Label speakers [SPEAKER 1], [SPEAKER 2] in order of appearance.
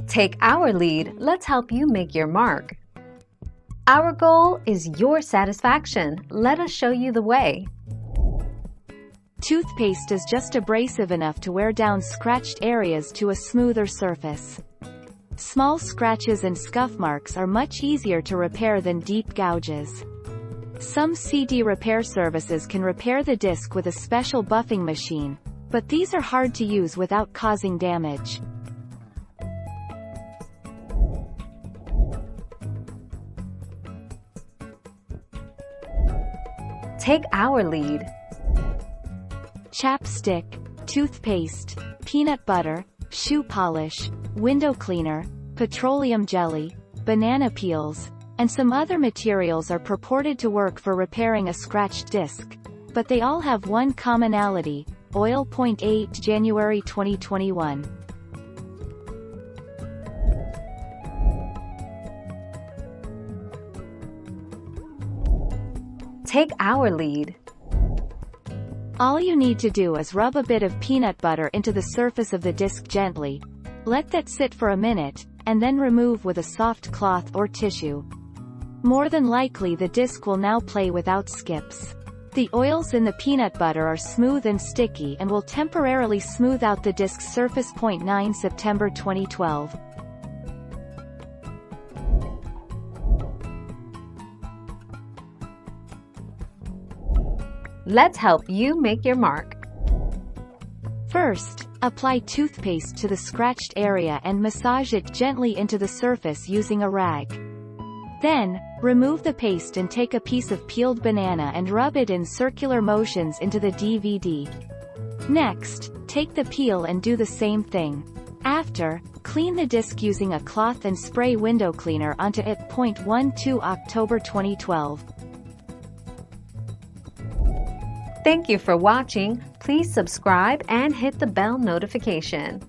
[SPEAKER 1] Take our lead, let's help you make your mark. Our goal is your satisfaction. Let us show you the way.
[SPEAKER 2] Toothpaste is just abrasive enough to wear down scratched areas to a smoother surface. Small scratches and scuff marks are much easier to repair than deep gouges. Some CD repair services can repair the disc with a special buffing machine, but these are hard to use without causing damage.
[SPEAKER 1] Take our lead.
[SPEAKER 2] Chapstick, toothpaste, peanut butter, shoe polish, window cleaner, petroleum jelly, banana peels, and some other materials are purported to work for repairing a scratched disc, but they all have one commonality: oil. 8 January 2021.
[SPEAKER 1] Take our lead.
[SPEAKER 2] All you need to do is rub a bit of peanut butter into the surface of the disc gently, let that sit for a minute, and then remove with a soft cloth or tissue. More than likely the disc will now play without skips. The oils in the peanut butter are smooth and sticky and will temporarily smooth out the disc's surface. 9 September 2012.
[SPEAKER 1] Let's help you make your mark.
[SPEAKER 2] First, apply toothpaste to the scratched area and massage it gently into the surface using a rag. Then, remove the paste and take a piece of peeled banana and rub it in circular motions into the DVD. Next, take the peel and do the same thing. After, clean the disc using a cloth and spray window cleaner onto it. 12 October 2012.
[SPEAKER 1] Thank you for watching. Please subscribe and hit the bell notification.